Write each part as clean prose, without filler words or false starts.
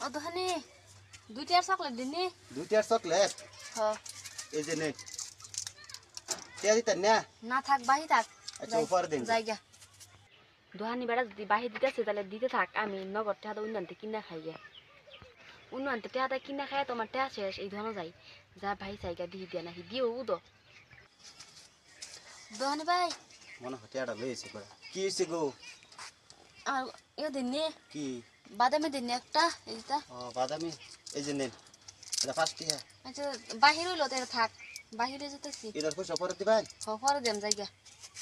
অদহানি দুইটার চকলেট দিনি দুইটার চকলেট হ এই যে নে তে দিতেন না না থাক বাহি থাক আচ্ছা উপরে দিন জায়গা দোহানি বেড়া যদি বাহি দিতেছে তাহলে দিতে থাক আমি নগদ টেহাদা উন্নতে কিনা খাই গে উন্নতে টেহাদা কিনা খাই তোমার টেহা শেষ এই ধরনের যাই যা ভাই চাইগা দিয়ে দিয়া নাকি দিও উদো দোহানি ভাই মনে হতে এটা লইছে করে কি হইছে গো আর ইয়ে দিননি কি বাদামি দিননি একটা এইটা ও বাদামি এই যে নেন এটা ফার্স্টই হ্যাঁ আচ্ছা বাহির হইলো তো থাক বাহিরে যেতেছি এটার পয়সা পরে দিবেন পরে দেম জায়গা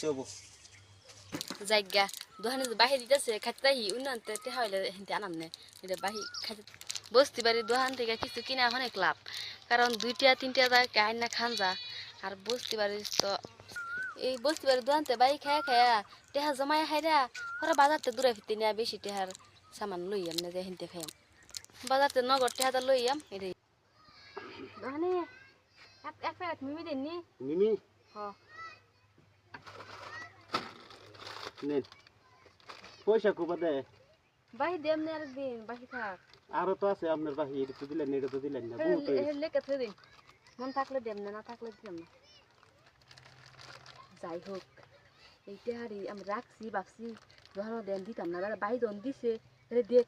চবো জায়গা দোহানি বাহির দিতেছে খাইতে তাই উন্নতে টেহা হইলে হেঁটে আনাম নে এটা বাহি খাইতে বসতে পারি দোহান থেকে কিছু কিনা অনেক লাভ কারণ দুইটা তিনটা জায়গা আইনা খান যা আর বসতে পারি তো এই বসতে পারি দোহানতে বাই খায়া খায়া টেহা জমাই খাইরা ওরা বাজারতে দূরে ফিরতে নিয়ে বেশি টেহার সামান লইয়াম না যে হেঁটে খাইম বাজারতে নগদ টেহাটা লইয়াম এটাই দোহানি এক প্যাকেট মিমি দিননি মিমি হ নেন পয়সা কোবা দে বাহি দেম নে আর দিন বাহি থাক আরো তো আছে আপনার বাহি এটা তো দিলেন না এটা তো দিলেন না বহুত লেখা থই দিন মন থাকলে দেম না না থাকলে দিলাম না যাই হোক এইটা হারি আমি রাখছি ভাবছি দোহানো দেন দিতাম না বাহি দন দিছে এটা দেখ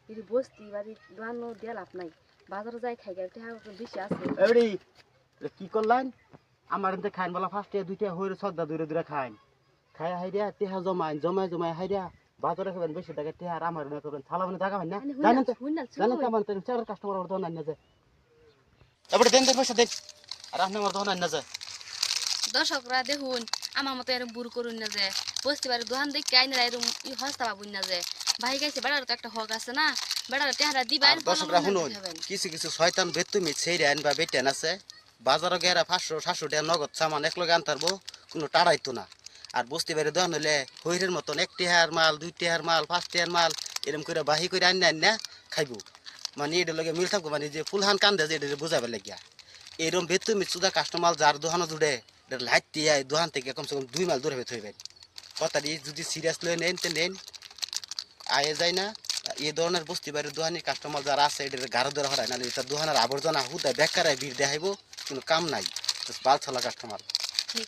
এটি বসতি বাড়ি দোহানো দেওয়া লাভ নাই বাজারে যাই খাই গেলে টেহা বেশি আছে এবারে কি করলেন আমার এতে খাইন বলা ফার্স্টে দুইটা হইরে সদ্দা দূরে দূরে খাইন খাই হাইরিয়া টেহা জমাইন জমাই জমাই হাইরিয়া বাজারে খাবেন বেশি টাকা টেহা আর আমার না করবেন থালা মানে টাকা না জানেন তো জানেন তো আমার চার কাস্টমার ওর দোকান না যায় এবারে দেন দেন পয়সা দেন আর আপনি আমার দোকান না যায় দর্শকরা দেখুন আমার মতো এরকম বুড় করুন না যে বসতে পারে দোকান দেখে আইনে এরকম হস্তা পাবুন না যে ভাই গাইছে বেড়ার তো একটা হক আছে না বেড়ার টেহারা দিবেন দর্শকরা শুনুন কিছু কিছু শয়তান বেতুমি ছেড়ে আন বা বেটেন আছে বাজারে গেরা 500-700 টাকা নগদ সামান এক লগে আনতে পারবো কোনো টাড়াইতো না আর বসতে পারে দোকান হলে হইরের মতন 1 টাকার মাল 2 টাকার মাল 5 টাকার মাল এরকম করে বাহি করে আন খাইবো মানে এটার লগে মিল থাকবো মানে যে ফুলহান কান্দে যে এটা বুঝাবে লাগিয়া এরকম বেতুমি সুদা কাস্টমার যার দোকানে জুড়ে এটা লাইট দিয়ে দোকান থেকে কমসে কম 2 মাইল দূরে হয়ে থইবেন কথাটি যদি সিরিয়াস লয়ে নেন তে নেন আয়ে যায় না এই ধরনের বসতে পারে দোকানের কাস্টমার যারা আছে এটা গাড়ো ধরা হয় না এটা দোকানের আবর্জনা হুদায় বেকার ভিড় দেখাইবো কোনো কাম নাই বাল ছলা কাস্টমার ঠিক